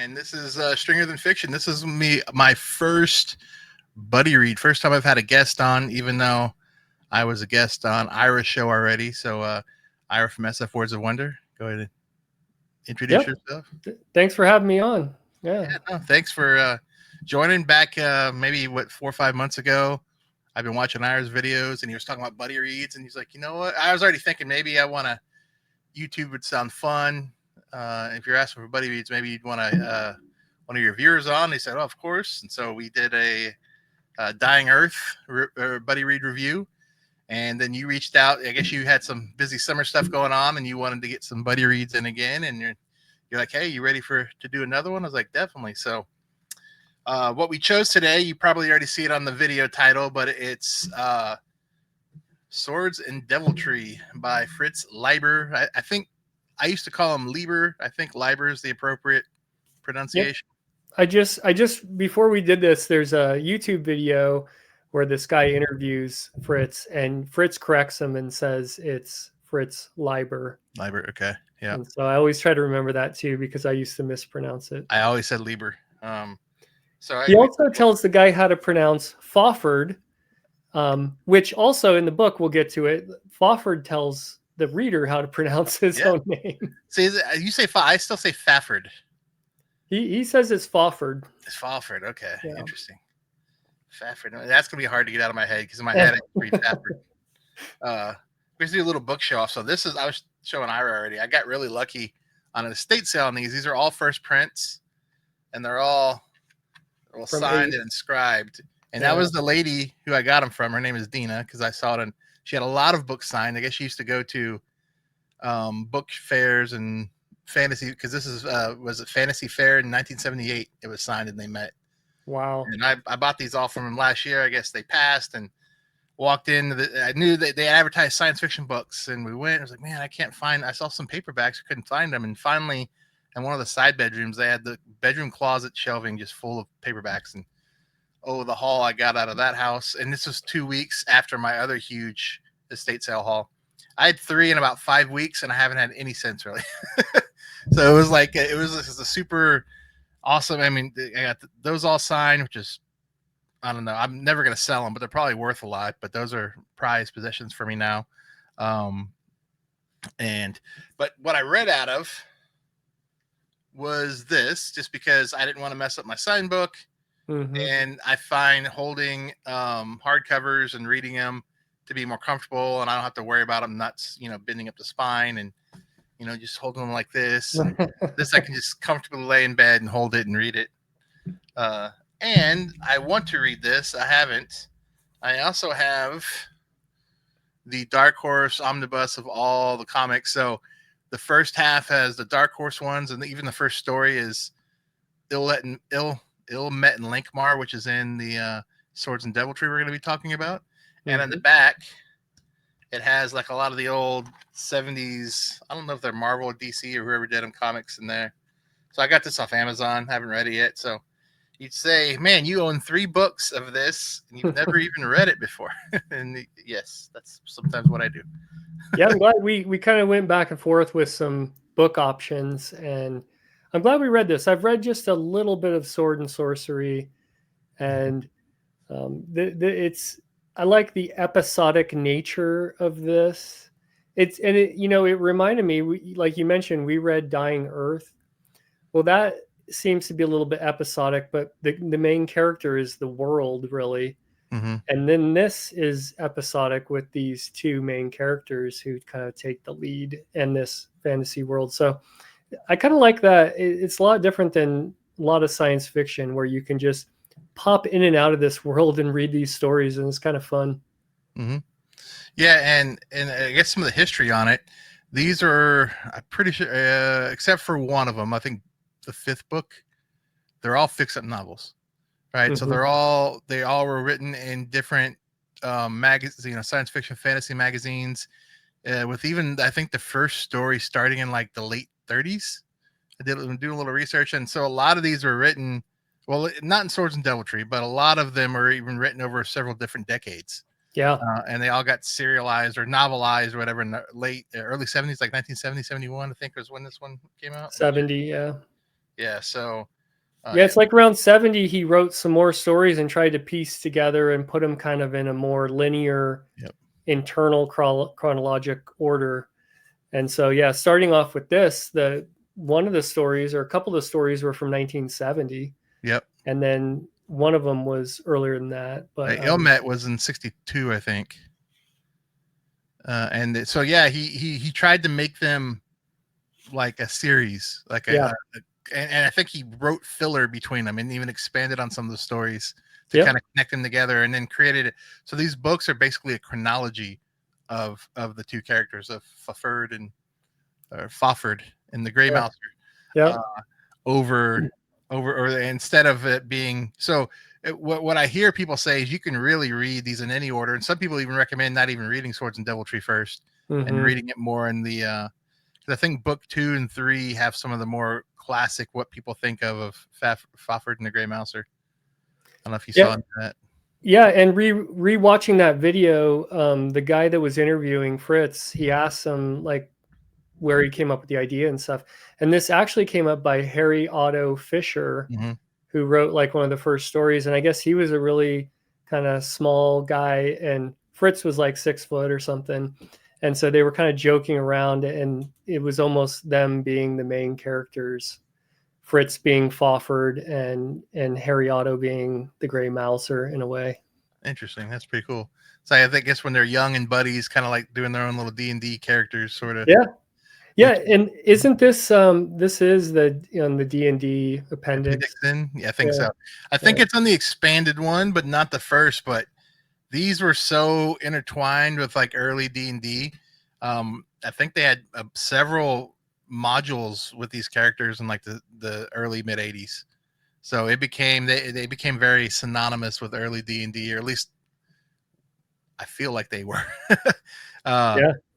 and this is Stringer Than Fiction. This is my first buddy read. First time I've had a guest on, even though I was a guest on Ira's show already. So, Ira from SF Words of Wonder, go ahead and introduce yourself. Thanks for having me on. Yeah, no, thanks for joining back. Maybe 4 or 5 months ago, I've been watching Ira's videos, and he was talking about buddy reads, and he's like, you know what? I was already thinking maybe I want to. YouTube would sound fun. If you're asking for buddy reads, maybe you'd want to one of your viewers on. They said, "Oh, of course." And so we did a Dying Earth buddy read review, and then you reached out. I guess you had some busy summer stuff going on, and you wanted to get some buddy reads in again. And you're like, "Hey, you ready to do another one?" I was like, "Definitely." So what we chose today, you probably already see it on the video title, but it's Swords and Deviltry by Fritz Leiber. I think I used to call him Lieber. I think Leiber is the appropriate pronunciation. Yep. I just before we did this, there's a YouTube video where this guy interviews Fritz, and Fritz corrects him and says it's Fritz Leiber. Leiber, okay, yeah. And so I always try to remember that too, because I used to mispronounce it. I always said Lieber. He also tells the guy how to pronounce Fafhrd, which also in the book, we'll get to it. Fafhrd tells the reader how to pronounce his own name. See, you say I still say Fafhrd. He says it's Fafhrd. It's Fafhrd. Okay, yeah. Interesting. Fafhrd. That's gonna be hard to get out of my head, because in my head I read Fafhrd. We're gonna do a little book show off. So I was showing Ira already. I got really lucky on an estate sale on these. These are all first prints, and they're all signed and inscribed. And that was the lady who I got them from. Her name is Dina, because I saw it, and she had a lot of books signed. I guess she used to go to book fairs and fantasy, because this was a fantasy fair in 1978. It was signed, and they met. Wow. And I bought these all from them last year. I guess they passed, and walked in. I knew that they advertised science fiction books, and we went. I was like, man, I saw some paperbacks. I couldn't find them. And finally, in one of the side bedrooms, they had the bedroom closet shelving just full of paperbacks. And the haul I got out of that house. And this was 2 weeks after my other huge estate sale haul. I had 3 in about 5 weeks, and I haven't had any since, really. So it was like, it was a super awesome. I mean, I got those all signed, which is, I don't know. I'm never going to sell them, but they're probably worth a lot. But those are prized possessions for me now. But what I read out of was this, just because I didn't want to mess up my signed book. Mm-hmm. And I find holding hardcovers and reading them to be more comfortable, and I don't have to worry about them nuts, bending up the spine, and just holding them like this. And this I can just comfortably lay in bed and hold it and read it. And I want to read this. I haven't. I also have the Dark Horse omnibus of all the comics. So the first half has the Dark Horse ones, and even the first story is Ill Met in Lankhmar, which is in the Swords and Deviltry we're going to be talking about. Mm-hmm. And on the back, it has like a lot of the old 70s, I don't know if they're Marvel or DC or whoever did them, comics in there. So I got this off Amazon. Haven't read it yet. So you'd say, man, you own 3 books of this, and you've never even read it before. And yes, that's sometimes what I do. Yeah, I'm glad we kind of went back and forth with some book options, and I'm glad we read this. I've read just a little bit of Sword and Sorcery, and I like the episodic nature of this. It reminded me, like you mentioned, we read Dying Earth. Well, that seems to be a little bit episodic, but the main character is the world, really. Mm-hmm. And then this is episodic with these 2 main characters who kind of take the lead in this fantasy world. So I kind of like that. It's a lot different than a lot of science fiction, where you can just pop in and out of this world and read these stories, and it's kind of fun. Mm-hmm. Yeah, and I guess some of the history on it. These are, I'm pretty sure, except for one of them, I think the 5th book, they're all fix-up novels, right? Mm-hmm. So they all were written in different magazines, science fiction, fantasy magazines, with even, I think, the first story starting in like the late 30s. I did do a little research, and so a lot of these were written, well, not in Swords and Deviltry, but a lot of them are even written over several different decades. Yeah. And they all got serialized or novelized or whatever in the early 70s, like 1970, 71, I think was when this one came out. 70, yeah. Yeah. So. Yeah, it's like around 70, he wrote some more stories and tried to piece together and put them kind of in a more linear, internal chronologic order. And so, yeah, starting off with this, one of the stories or a couple of the stories were from 1970. Yep. And then one of them was earlier than that. But Ilmet was in 62, I think. And so, yeah, he tried to make them like a series, like and I think he wrote filler between them and even expanded on some of the stories to kind of connect them together, and then created it. So these books are basically a chronology of the two characters of Fafhrd and the Grey Mouser. Yeah. Over, or instead of it being so. What I hear people say is you can really read these in any order, and some people even recommend not even reading Swords and Deviltry first and reading it more in the. I think book 2 and 3 have some of the more classic what people think of Fafhrd and the Grey Mouser. I don't know if you saw that. Yeah, and rewatching that video, the guy that was interviewing Fritz, he asked him like where he came up with the idea and stuff. And this actually came up by Harry Otto Fisher, who wrote like one of the first stories. And I guess he was a really kind of small guy, and Fritz was like 6 foot or something. And so they were kind of joking around, and it was almost them being the main characters, Fritz being Fafhrd and Harry Otto being the Grey Mouser in a way. Interesting. That's pretty cool. So I guess when they're young and buddies, kind of like doing their own little D&D characters, sort of. Yeah. Yeah, and isn't this this is the the D&D appendix? Yeah, I think so. I think it's on the expanded one, but not the first. But these were so intertwined with like early D&D. I think they had several modules with these characters in like the early mid 80s. So it became they became very synonymous with early D&D, or at least I feel like they were.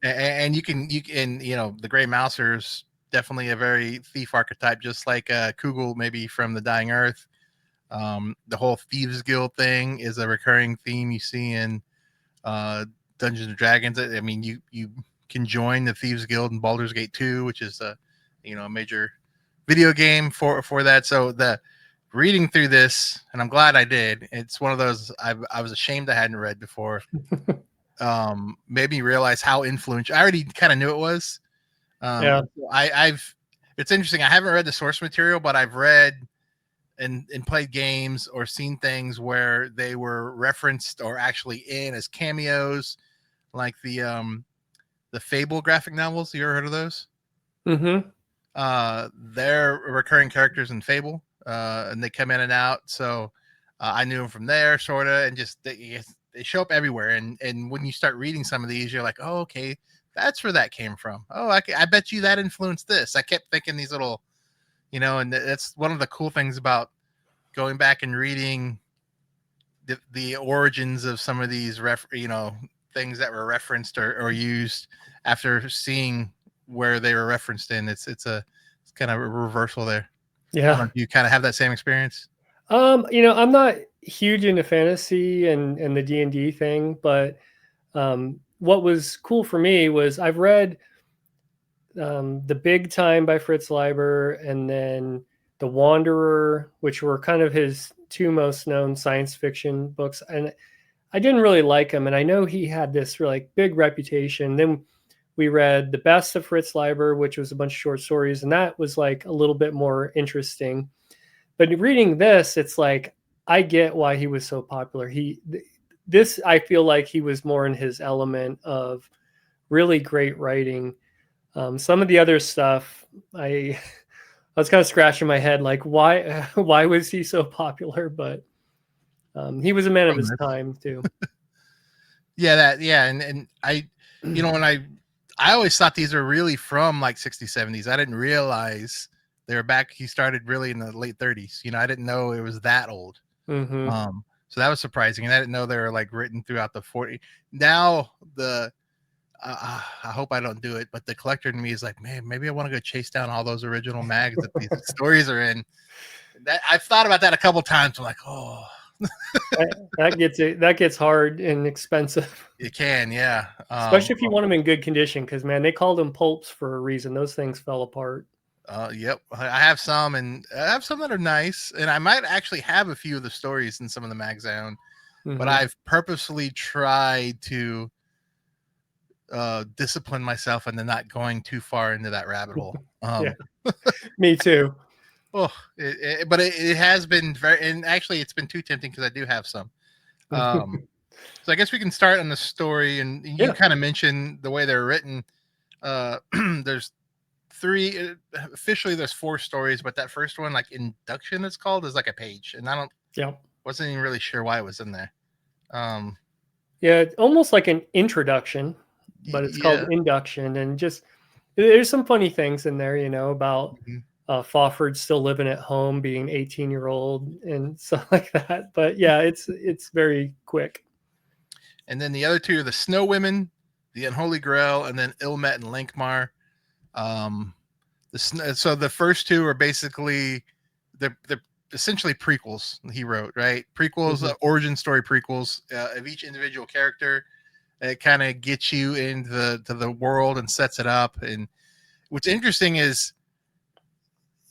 And you can the Grey Mouser's definitely a very thief archetype, just like Kugel maybe from the Dying Earth. The whole Thieves Guild thing is a recurring theme you see in Dungeons and Dragons. I mean, you can join the Thieves Guild in Baldur's Gate 2, which is a major video game for that. So the reading through this, and I'm glad I did. It's one of those I was ashamed I hadn't read before. Made me realize how influential. I already kind of knew it was. It's interesting. I haven't read the source material, but I've read and played games or seen things where they were referenced or actually in as cameos, like the Fable graphic novels. You ever heard of those? They're recurring characters in Fable, and they come in and out. So I knew them from there, sort of, and just they show up everywhere. And when you start reading some of these, you're like, oh, okay, that's where that came from. Oh, I bet you that influenced this. I kept thinking these little, and that's one of the cool things about going back and reading the origins of some of these things that were referenced or used after seeing where they were referenced in. It's kind of a reversal there. Yeah. You kind of have that same experience? I'm not huge into fantasy and the D&D thing, but what was cool for me was I've read The Big Time by Fritz Leiber, and then The Wanderer, which were kind of his 2 most known science fiction books. And I didn't really like him, and I know he had this really big reputation. Then we read The Best of Fritz Leiber, which was a bunch of short stories, and that was like a little bit more interesting. But reading this, it's like, I get why he was so popular. I feel like he was more in his element of really great writing. Some of the other stuff, I was kind of scratching my head, like why was he so popular? But he was a man of his time too. And I, when I always thought these were really from like 60s, 70s. I didn't realize they were back. He started really in the late 30s. I didn't know it was that old. So that was surprising, and I didn't know they were like written throughout the 40s. Now I hope I don't do it, but the collector in me is like, man, maybe I want to go chase down all those original mags that these stories are in. That I've thought about that a couple times. I'm like, oh, that gets hard and expensive. It can, yeah. Especially if you want them in good condition, because man, they called them pulps for a reason. Those things fell apart. Yep, I have some, and I have some that are nice, and I might actually have a few of the stories in some of the mag zone, but I've purposely tried to discipline myself into not going too far into that rabbit hole. Yeah, me too. Oh, but it has been very, and actually it's been too tempting because I do have some. So I guess we can start on the story, and you kind of mentioned the way they're written. There's three, officially there's 4 stories, but that first one, like Induction it's called, is like a page, and I wasn't even really sure why it was in there. Yeah, almost like an introduction, but it's called Induction, and just there's some funny things in there, you know, about Fafhrd still living at home, being 18-year-old and stuff like that. But yeah, it's very quick. And then the other 2 are the Snow Women, the Unholy Grail, and then Ilmet and Lankhmar. So the first 2 are basically they're essentially prequels he wrote, right? Prequels, origin story prequels of each individual character. It kind of gets you into the world and sets it up. And what's interesting is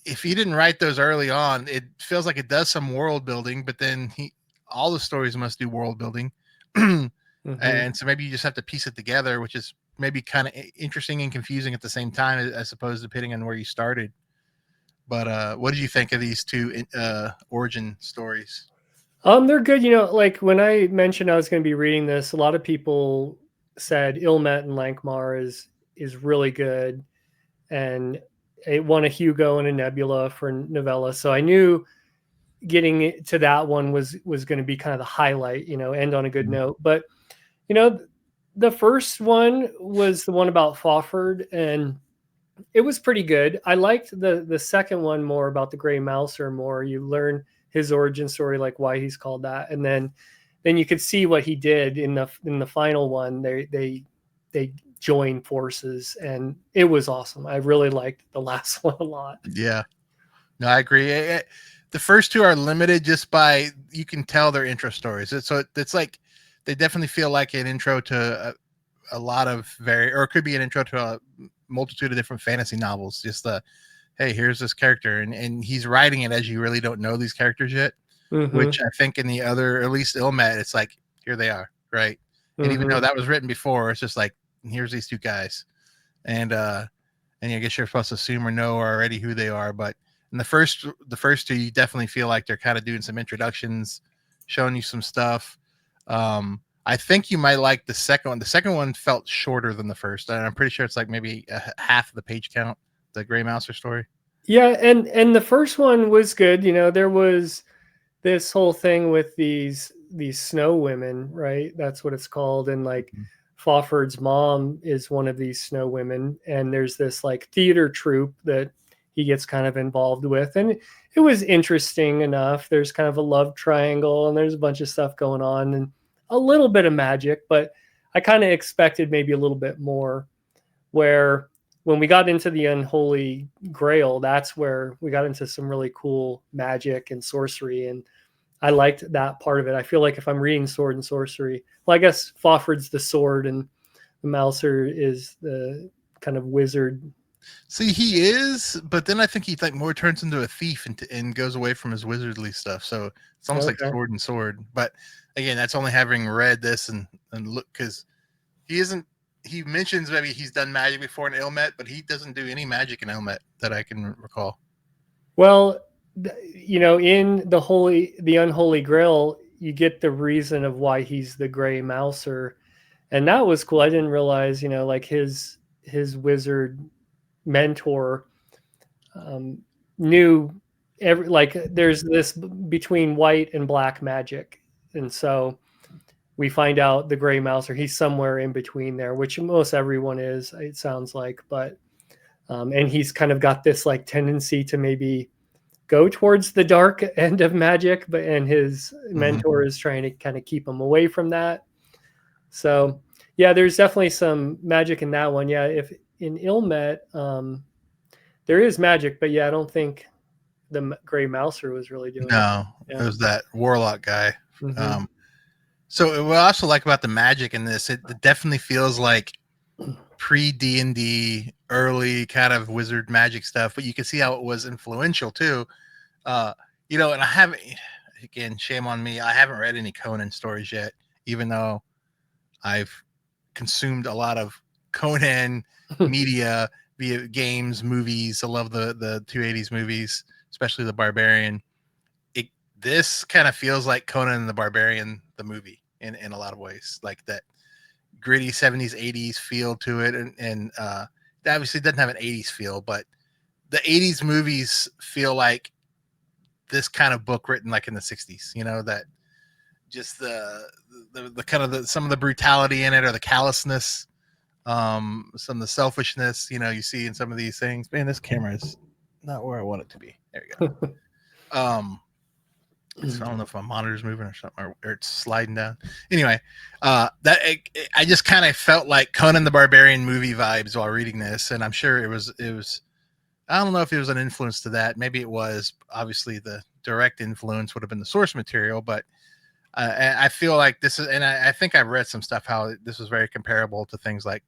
if he didn't write those early on, it feels like it does some world building, but then all the stories must do world building. And so maybe you just have to piece it together, which is maybe kind of interesting and confusing at the same time, I suppose, depending on where you started. But what did you think of these 2 origin stories? They're good. You know, like when I mentioned I was going to be reading this, a lot of people said Ilmet and Lankhmar is really good, and it won a Hugo and a Nebula for novella. So I knew getting to that one was going to be kind of the highlight, you know, end on a good note. But you know, the first one was the one about Fafhrd, and it was pretty good. I liked the second one more, about the Grey Mouser more. You learn his origin story, like why he's called that, and then you could see what he did in the final one. They join forces, and it was awesome. I really liked the last one a lot. Yeah, no, I agree. The first 2 are limited just by, you can tell they're intro stories. So it's like they definitely feel like an intro to a lot of or it could be an intro to a multitude of different fantasy novels. Just hey, here's this character, and he's writing it as you really don't know these characters yet. Which I think in the other, at least Ilmet, it's like, here they are, right? And even though that was written before, it's just like, here's these 2 guys, and I guess you're supposed to assume or know already who they are. But in the first 2, you definitely feel like they're kind of doing some introductions, showing you some stuff. I think you might like the second one. The second one felt shorter than the first, and I'm pretty sure it's like maybe half of the page count, the Grey Mouser story. Yeah, and the first one was good. You know, there was this whole thing with these snow women, right? That's what it's called. And like Fafhrd's mom is one of these snow women, and there's this like theater troupe that he gets kind of involved with, and it was interesting enough. There's kind of a love triangle, and there's a bunch of stuff going on, and a little bit of magic, but I kind of expected maybe a little bit more. Where when we got into the Unholy Grail, that's where we got into some really cool magic and sorcery, and I liked that part of it. I feel like if I'm reading Sword and Sorcery, well, I guess Fafhrd's the sword and the Mouser is the kind of wizard. See, he is, but then I think he like more turns into a thief and goes away from his wizardly stuff. So it's almost like sword and sword. But again, that's only having read this and look, because he mentions maybe he's done magic before in Ilmet, but he doesn't do any magic in Ilmet that I can recall. Well, you know, in the Unholy Grail, you get the reason of why he's the Grey Mouser, and that was cool. I didn't realize, you know, like his wizard mentor knew there's this between white and black magic, and so we find out the Grey Mouser, he's somewhere in between there, which most everyone is, it sounds like, but and he's kind of got this like tendency to maybe go towards the dark end of magic, and his mentor is trying to kind of keep him away from that. So yeah, there's definitely some magic in that one. Yeah, if in Ilmet, there is magic, but yeah, I don't think the Grey Mouser was really doing it. It was that warlock guy. So what I also like about the magic in this, it definitely feels like pre D&D, early kind of wizard magic stuff, but you can see how it was influential too. You know, and I haven't, again, shame on me, I haven't read any Conan stories yet, even though I've consumed a lot of Conan media via games, movies. I love the 280s movies, especially the Barbarian. This kind of feels like Conan the Barbarian, the movie, in a lot of ways, like that gritty 70s 80s feel to it, and it obviously doesn't have an 80s feel, but the 80s movies feel like this kind of book written like in the 60s, you know, that just the kind of some of the brutality in it, or the callousness, some of the selfishness, you know, you see in some of these things. Man, this camera is not where I want it to be. There you go. So I don't know if my monitor's moving or something, or it's sliding down. Anyway, I just kind of felt like Conan the Barbarian movie vibes while reading this, and I'm sure it was. I don't know if it was an influence to that. Maybe it was. Obviously, the direct influence would have been the source material, but I feel like this is, and I think I've read some stuff how this was very comparable to things like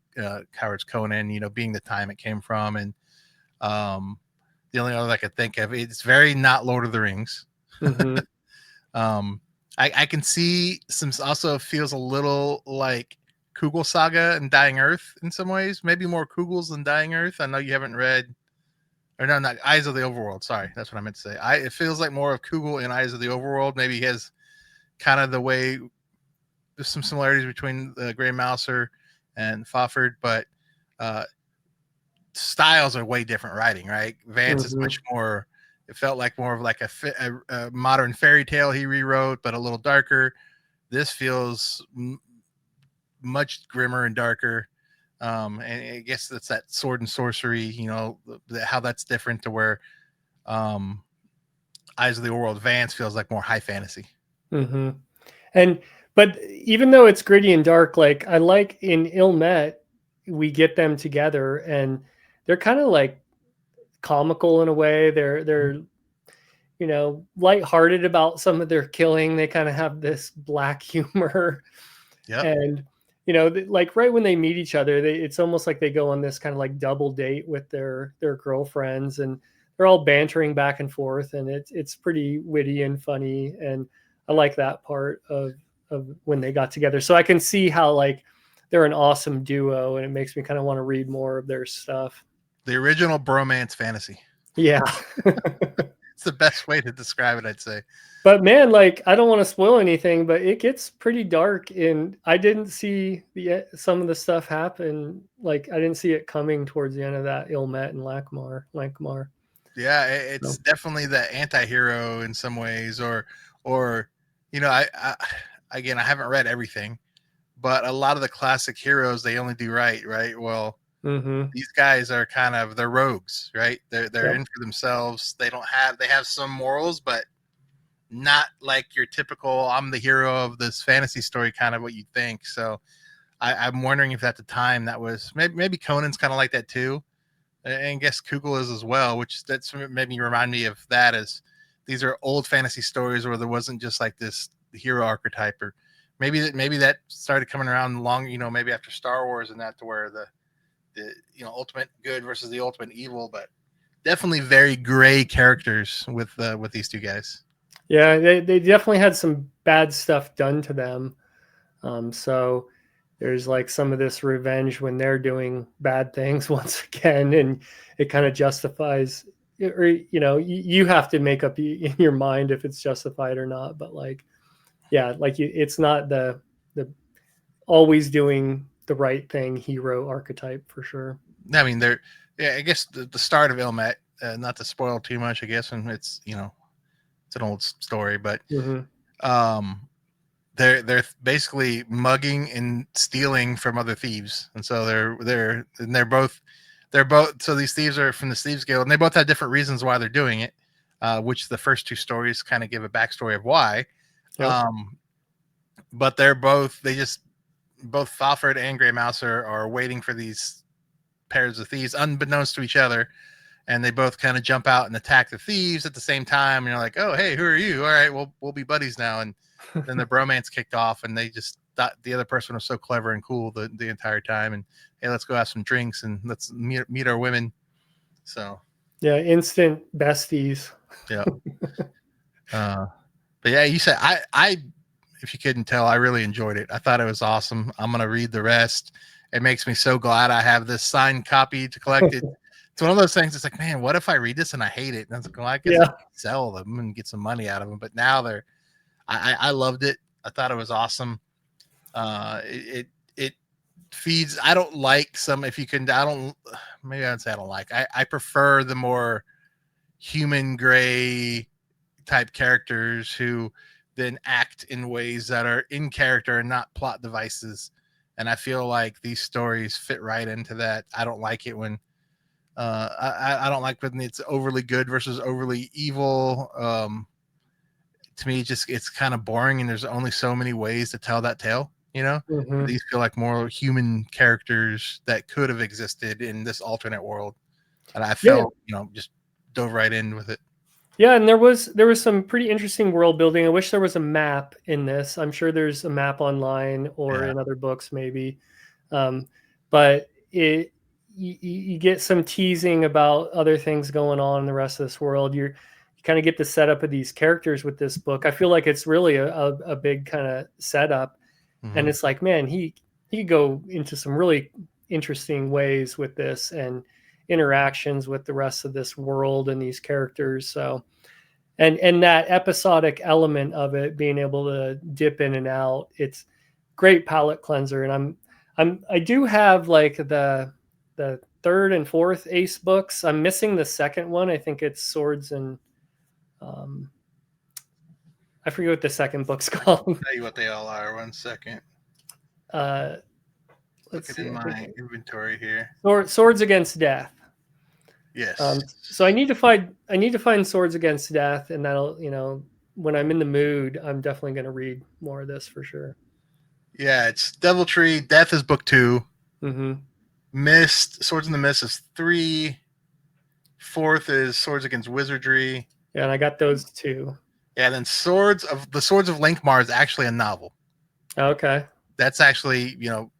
Howard's Conan, you know, being the time it came from, and the only other I could think of, it's very not Lord of the Rings. Mm-hmm. I can see some, also feels a little like Kugel Saga and Dying Earth in some ways, maybe more Kugels than Dying Earth. I know you haven't read, or no, not Eyes of the Overworld. Sorry, that's what I meant to say. It feels like more of Kugel in Eyes of the Overworld. Maybe he has kind of the way, there's some similarities between the Grey Mouser and Fafhrd, but styles are way different writing, right? Vance is much more, it felt like more of like a modern fairy tale he rewrote, but a little darker. This feels much grimmer and darker. And I guess that's that sword and sorcery, you know, how that's different to where Eyes of the Overworld Vance feels like more high fantasy. Mm-hmm. But even though it's gritty and dark, like I like in Ilmet, we get them together and they're kind of like comical in a way. They're you know, lighthearted about some of their killing. They kind of have this black humor. Yeah. And you know, like right when they meet each other, it's almost like they go on this kind of like double date with their girlfriends, and they're all bantering back and forth, and it's pretty witty and funny, and I like that part of when they got together. So I can see how like they're an awesome duo, and it makes me kind of want to read more of their stuff. The original bromance fantasy. Yeah. It's the best way to describe it, I'd say. But man, like I don't want to spoil anything, but it gets pretty dark, and I didn't see some of the stuff happen. Like I didn't see it coming towards the end of that Ilmet and Lankhmar. Yeah, it's definitely the anti-hero in some ways, or you know, I again, I haven't read everything, but a lot of the classic heroes, they only do right. Well, these guys are kind of, they're rogues, right? They're in for themselves. They have some morals, but not like your typical I'm the hero of this fantasy story kind of what you think. So I'm wondering if at the time that was maybe Conan's kind of like that too, and I guess Kugel is as well, which that's made me remind me of that, as these are old fantasy stories where there wasn't just like this hero archetype, or maybe that started coming around long, you know, maybe after Star Wars and that, to where the you know, ultimate good versus the ultimate evil. But definitely very gray characters with these two guys. Yeah, they definitely had some bad stuff done to them. So there's like some of this revenge when they're doing bad things once again, and it kind of justifies, or you know, you have to make up in your mind if it's justified or not. But like, yeah, like it's not the always doing the right thing hero archetype for sure. I mean, I guess the start of Ilmet, not to spoil too much, I guess, and it's, you know, it's an old story, but they're basically mugging and stealing from other thieves, and so they're both so these thieves are from the Thieves Guild, and they both have different reasons why they're doing it, which the first two stories kind of give a backstory of why. Yep. But both Fafhrd and Grey Mouser are waiting for these pairs of thieves, unbeknownst to each other, and they both kind of jump out and attack the thieves at the same time. And you're like, oh, hey, who are you? All right, we'll be buddies now. And then the bromance kicked off, and they thought the other person was so clever and cool the entire time. And hey, let's go have some drinks and let's meet our women. So yeah, instant besties. yeah. But yeah, you said I if you couldn't tell, I really enjoyed it. I thought it was awesome. I'm gonna read the rest. It makes me so glad I have this signed copy to collect it. It's one of those things. It's like, man, what if I read this and I hate it? And I was like, well, I guess I can sell them and get some money out of them. But now I loved it. I thought it was awesome. It feeds. I don't like some. If you can, I don't. Maybe I'd say I don't like. I prefer the more human gray type characters who then act in ways that are in character and not plot devices. And I feel like these stories fit right into that. I don't like it when I don't like when it's overly good versus overly evil. To me, it's kind of boring, and there's only so many ways to tell that tale. You know, these feel like more human characters that could have existed in this alternate world, and I felt just dove right in with it. Yeah, and there was some pretty interesting world building. I wish there was a map in this. I'm sure there's a map online or in other books maybe, but you get some teasing about other things going on in the rest of this world. You kind of get the setup of these characters with this book. I feel like it's really a big kind of setup, and it's like, man, he could go into some really interesting ways with this and interactions with the rest of this world and these characters. So, and that episodic element of it, being able to dip in and out, it's great palate cleanser. And I do have like the third and fourth Ace books. I'm missing the second one. I think it's Swords and I forget what the second book's called. I'll tell you what they all are. 1 second. Let's see in my inventory here. Swords Against Death. Yes. So I need to find Swords Against Death, and that'll, when I'm in the mood, I'm definitely going to read more of this for sure. Yeah, it's Deviltry. Death is book 2. Mm-hmm. Mist, Swords in the Mist is 3. Fourth is Swords Against Wizardry. Yeah, and I got those 2. Yeah, then Swords of Lankhmar is actually a novel. Okay. That's actually,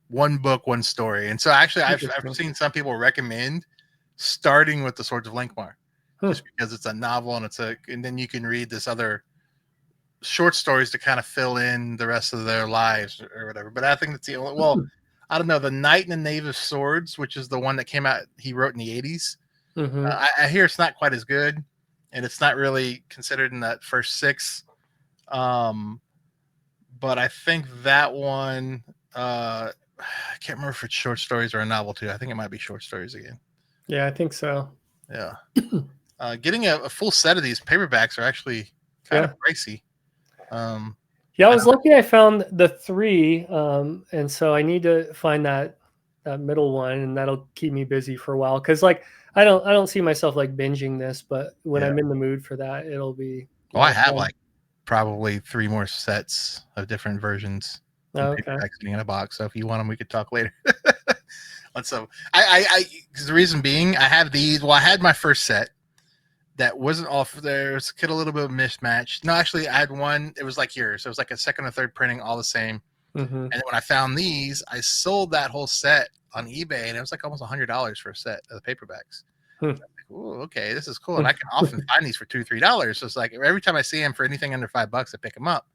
one book, one story. And so actually I've seen some people recommend starting with the Swords of Lankhmar just because it's a novel and then you can read this other short stories to kind of fill in the rest of their lives or whatever. But I think that's the only, I don't know, the Knight and the Knave of Swords, which is the one that came out, he wrote in the 80s. I hear it's not quite as good, and it's not really considered in that first 6. But I think that one, I can't remember if it's short stories or a novel too. I think it might be short stories again. Yeah, I think so. Yeah. Getting a full set of these paperbacks are actually kind of pricey. Yeah, I was lucky I found the 3, and so I need to find that middle one, and that'll keep me busy for a while. Because I don't see myself like binging this, but when I'm in the mood for that, it'll be. Well, I have like probably 3 more sets of different versions. Okay. Sitting in a box. So if you want them, we could talk later. So because the reason being, I have these. Well, I had my first set that wasn't off there. It was a little bit of mismatch. No, actually, I had one. It was like yours. It was like a second or third printing, all the same. And then when I found these, I sold that whole set on eBay, and it was like almost $100 for a set of the paperbacks. Like, ooh, okay, this is cool. And I can often find these for $2, $3. So it's like every time I see them for anything under $5, I pick them up.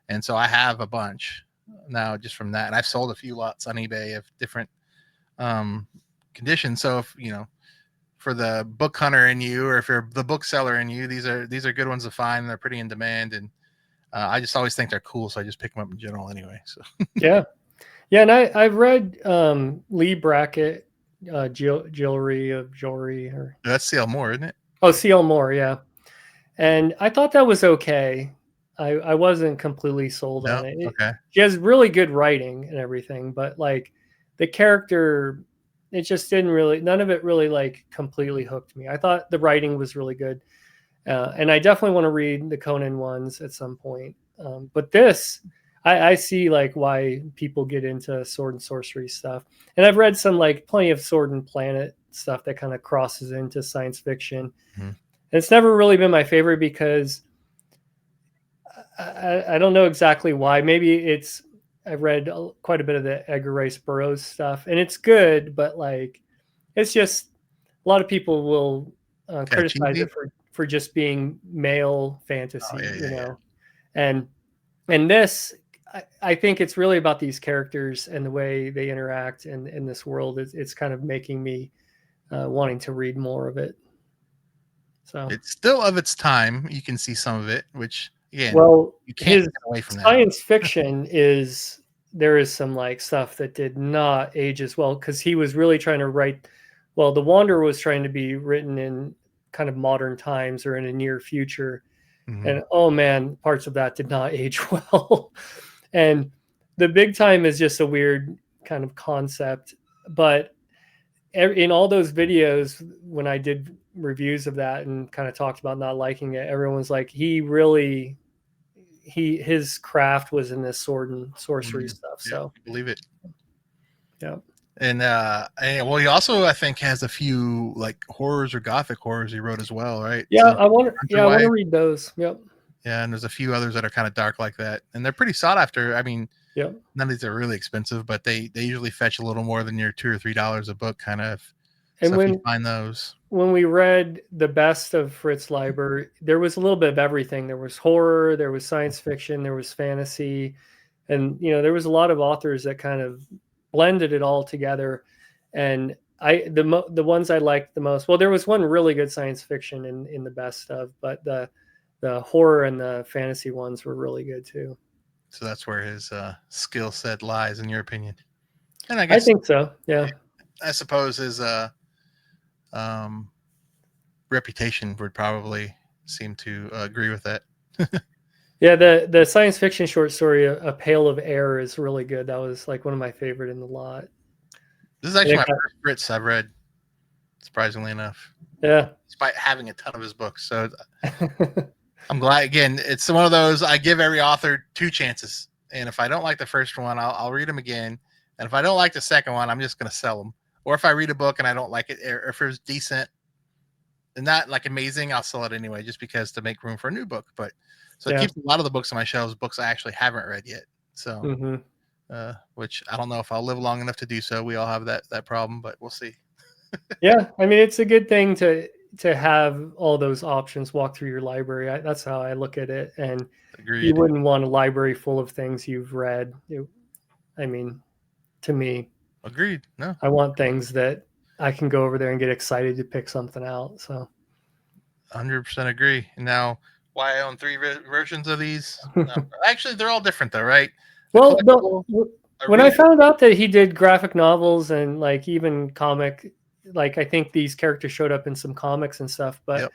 And so I have a bunch now just from that. And I've sold a few lots on eBay of different conditions. So if for the book hunter in you, or if you're the bookseller in you, these are good ones to find. They're pretty in demand, and I just always think they're cool, so I just pick them up in general anyway. So yeah, and I've read Lee Brackett, jewelry, or that's C.L. Moore, isn't it? Oh, C.L. Moore, yeah. And I thought that was okay. I wasn't completely sold on it. Okay. She has really good writing and everything, but like the character, it just didn't really, none of it really like completely hooked me. I thought the writing was really good. And I definitely want to read the Conan ones at some point. But this, I see like why people get into sword and sorcery stuff. And I've read some like plenty of Sword and Planet stuff that kind of crosses into science fiction. And it's never really been my favorite because I don't know exactly why. Maybe it's read quite a bit of the Edgar Rice Burroughs stuff, and it's good, but like it's just a lot of people will criticize cheesy. it for just being male Oh fantasy, yeah, you yeah, yeah. know, and this. I think it's really about these characters and the way they interact in this world. It's kind of making me wanting to read more of it. So It's still of its time. You can see some of it, which again, well, you can't his get away from that. science fiction is there is some like stuff that did not age as well because he was really trying to write. Well, The Wanderer was trying to be written in kind of modern times or in a near future, and oh man, parts of that did not age well. And the big time is just a weird kind of concept, but in all those videos when I did reviews of that and kind of talked about not liking it, everyone's like his craft was in this sword and sorcery stuff. Yeah, So I believe it. yeah. And well, he also I think has a few like horrors or gothic horrors he wrote as well, right? Yeah, So, I want to read those. Yep. Yeah, and there's a few others that are kind of dark like that, and they're pretty sought after. I mean, yep. None of these are really expensive, but they usually fetch a little more than your $2 or $3 a book, kind of. And so if you find those, when we read the best of Fritz Leiber, there was a little bit of everything. There was horror, there was science fiction, there was fantasy, and there was a lot of authors that kind of blended it all together. And the ones I liked the most. Well, there was one really good science fiction in the best of, but the horror and the fantasy ones were really good too. So that's where his skill set lies, in your opinion. And I guess I think so. Yeah. I suppose his reputation would probably seem to agree with that. Yeah, the science fiction short story, A Pail of Air, is really good. That was like one of my favorite in the lot. This is actually my first Fritz I've read, surprisingly enough. Yeah. Despite having a ton of his books. So I'm glad, again, it's one of those, I give every author 2 chances. And if I don't like the first one, I'll read them again. And if I don't like the second one, I'm just going to sell them. Or if I read a book and I don't like it, or if it's decent and not like amazing, I'll sell it anyway, just because to make room for a new book. But so it keeps a lot of the books on my shelves, books I actually haven't read yet. So, which I don't know if I'll live long enough to do so. We all have that problem, but we'll see. Yeah, I mean, it's a good thing to have all those options walk through your library. That's how I look at it. And Agreed. You wouldn't want a library full of things you've read. I mean, to me, agreed. No, I want things that I can go over there and get excited to pick something out. So 100% agree. Now, why I own 3 versions of these? Actually, they're all different though, right? Well, when I found out that he did graphic novels and like even comic, like I think these characters showed up in some comics and stuff. But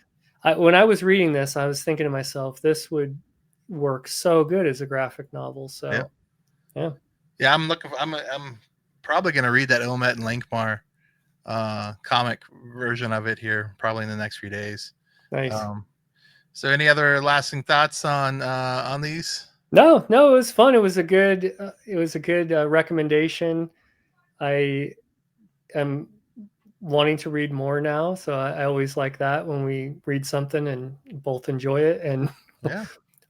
when I was reading this, I was thinking to myself, this would work so good as a graphic novel. So yeah, I'm probably going to read that Ilmet and Lankhmar comic version of it here probably in the next few days. Nice. So any other lasting thoughts on these? No, it was fun. It was a good recommendation. I am wanting to read more now, so I always like that when we read something and both enjoy it and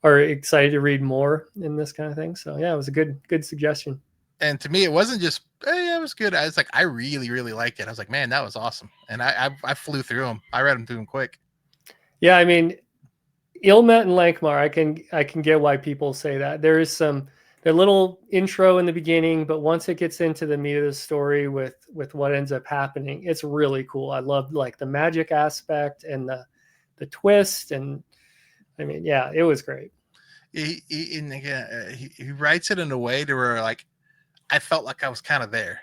are excited to read more in this kind of thing. So yeah, it was a good suggestion. And to me, it wasn't just, hey, it was good. I was like, I really, really liked it. I was like, man, that was awesome. And I flew through them. I read them through them quick. Yeah, I mean, Ilmet and Lankhmar, I can get why people say that. There is the little intro in the beginning, but once it gets into the meat of the story with what ends up happening, it's really cool. I love like the magic aspect and the twist, and I mean, yeah, it was great. He writes it in a way to where like I felt like I was kind of there.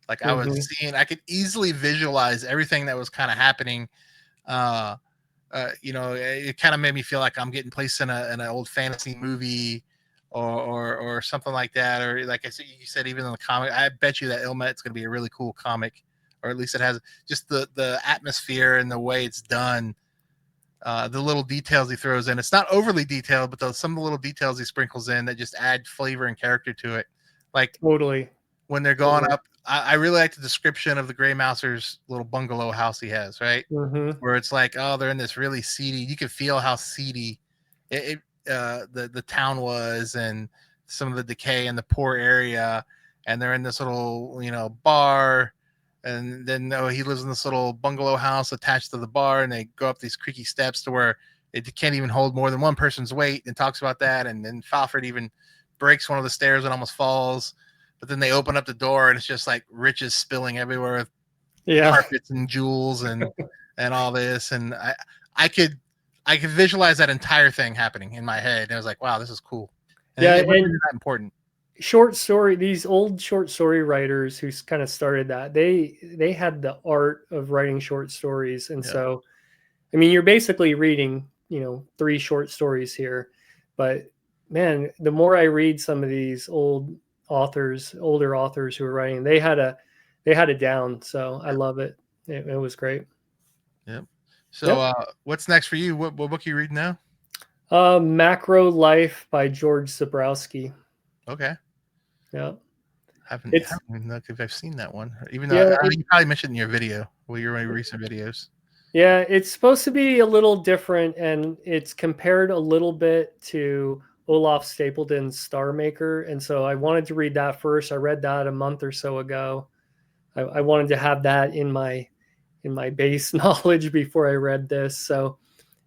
Like I was seeing, I could easily visualize everything that was kind of happening. It kind of made me feel like I'm getting placed in an old fantasy movie or something like that. Or like you said, even in the comic, I bet you that Ilmet's going to be a really cool comic, or at least it has just the atmosphere and the way it's done. The little details he throws in. It's not overly detailed, but some of the little details he sprinkles in that just add flavor and character to it. Like totally when they're going up, I really like the description of the Grey Mouser's little bungalow house he has, right? Where it's like, oh, they're in this really seedy. You can feel how seedy the town was, and some of the decay in the poor area, and they're in this little, bar, and then he lives in this little bungalow house attached to the bar, and they go up these creaky steps to where it can't even hold more than one person's weight, and talks about that. And then Fafhrd even breaks one of the stairs and almost falls, but then they open up the door and it's just like riches spilling everywhere with carpets and jewels and all this. And I could visualize that entire thing happening in my head. And I was like, wow, this is cool. And it wasn't that important. These old short story writers who kind of started that, they had the art of writing short stories. And so, I mean, you're basically reading, 3 short stories here, but man, the more I read some of these older authors who are writing, they had it down. So I love it. It was great. Yep. So what's next for you? What book are you reading now? Macro Life by George Zabrowski. Okay. Yeah. I haven't looked if I've seen that one, even though you probably mentioned in your video, your recent videos. Yeah, it's supposed to be a little different, and it's compared a little bit to Olaf Stapledon's Star Maker, and so I wanted to read that first. I read that a month or so ago. I wanted to have that in my base knowledge before I read this. So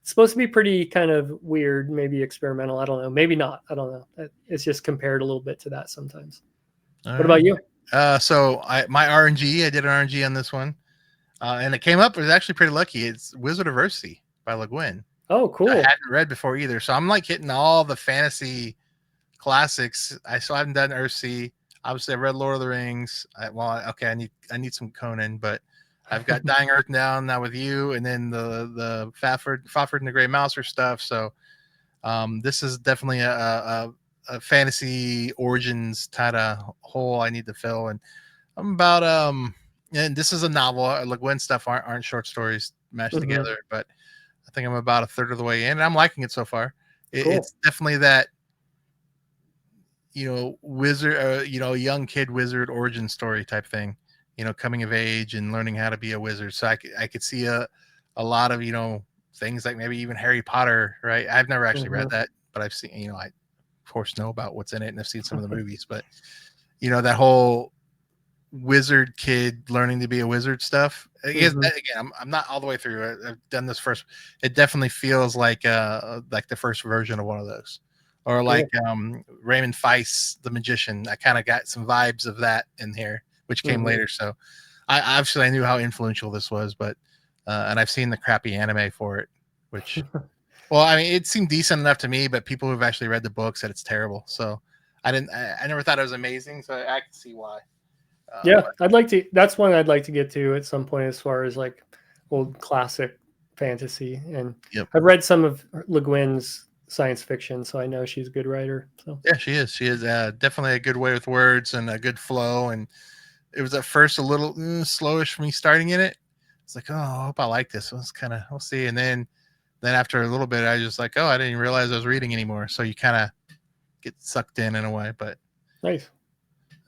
it's supposed to be pretty kind of weird, maybe experimental. I don't know. Maybe not. I don't know. It's just compared a little bit to that sometimes. What about you? So my RNG, I did an RNG on this one. And it came up. It was actually pretty lucky. It's Wizard of Earthsea by Le Guin. Oh, cool. I hadn't read before either. So I'm like hitting all the fantasy classics. I still haven't done Earthsea. Obviously, I've read Lord of the Rings. I need some Conan, but I've got Dying Earth down now with you, and then the Fafhrd and the Grey Mouser stuff. So this is definitely a fantasy origins kind of hole I need to fill. And I'm about and this is a novel. Le Guin stuff aren't short stories mashed together, but I think I'm about a third of the way in, and I'm liking it so far. It's definitely that, wizard, young kid wizard origin story type thing, coming of age and learning how to be a wizard. So I could see a lot of, things like maybe even Harry Potter, right? I've never actually read that, but I've seen, I of course know about what's in it, and I've seen some of the movies, but that whole wizard kid learning to be a wizard stuff. Again, I'm not all the way through. I've done this first. It definitely feels like the first version of one of those, or like Raymond Feist, the magician. I kind of got some vibes of that in here, which came later. So I knew how influential this was, but and I've seen the crappy anime for it, which well, I mean, it seemed decent enough to me, but people who've actually read the book said it's terrible. So I never thought it was amazing, so I can see why. I'd like to. That's one I'd like to get to at some point, as far as like old classic fantasy. And I've read some of Le Guin's science fiction, so I know she's a good writer. So yeah, she is. She is definitely a good way with words and a good flow. And it was at first a little slowish for me starting in it. It's like, oh, I hope I like this. We'll see. And then after a little bit, I just like, oh, I didn't realize I was reading anymore. So you kind of get sucked in a way. But nice.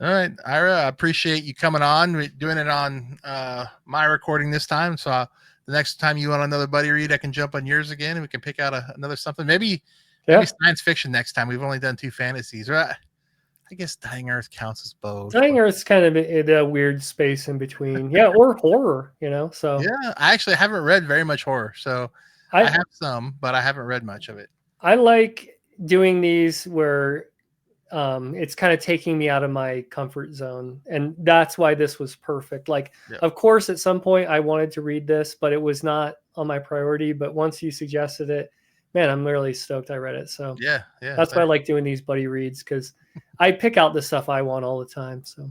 All right, Ira, I appreciate you coming on. We're doing it on my recording this time. So the next time you want another buddy read, I can jump on yours again, and we can pick out another something. Maybe science fiction next time. We've only done 2 fantasies. Right? I guess Dying Earth counts as both. Dying Earth's kind of a weird space in between. Yeah, or horror, So yeah, I actually haven't read very much horror. So I have some, but I haven't read much of it. I like doing these where it's kind of taking me out of my comfort zone, and that's why this was perfect. Like, of course, at some point I wanted to read this, but it was not on my priority. But once you suggested it, man, I'm really stoked I read it. So yeah, that's why I like doing these buddy reads, because I pick out the stuff I want all the time. So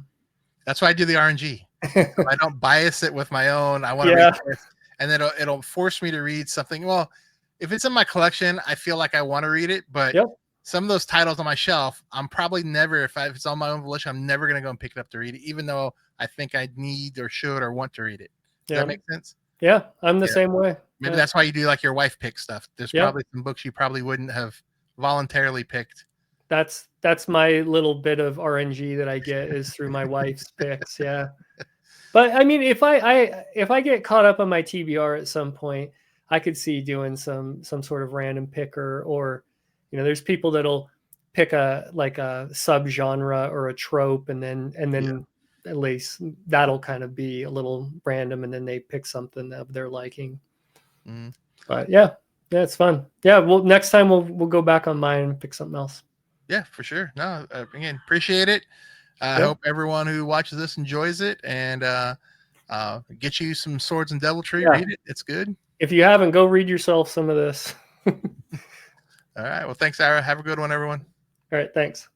that's why I do the RNG. I don't bias it with my own. I want to read this, and then it'll force me to read something. Well, if it's in my collection, I feel like I want to read it, but some of those titles on my shelf, I'm probably never, if it's on my own volition, I'm never going to go and pick it up to read it, even though I think I need or should or want to read it. Does that make sense? Yeah, I'm the same way. Maybe that's why you do like your wife pick stuff. There's probably some books you probably wouldn't have voluntarily picked. That's my little bit of RNG that I get is through my wife's picks. Yeah. But I mean, if I get caught up on my TBR at some point, I could see doing some sort of random picker, or there's people that'll pick a subgenre or a trope, and then at least that'll kind of be a little random, and then they pick something of their liking. But yeah, it's fun. Yeah, well, next time we'll go back on mine and pick something else. Yeah, for sure. No, again, appreciate it. I hope everyone who watches this enjoys it, and get you some Swords and Deviltry. Read it. It's good. If you haven't, go read yourself some of this. All right. Well, thanks, Ira. Have a good one, everyone. All right. Thanks.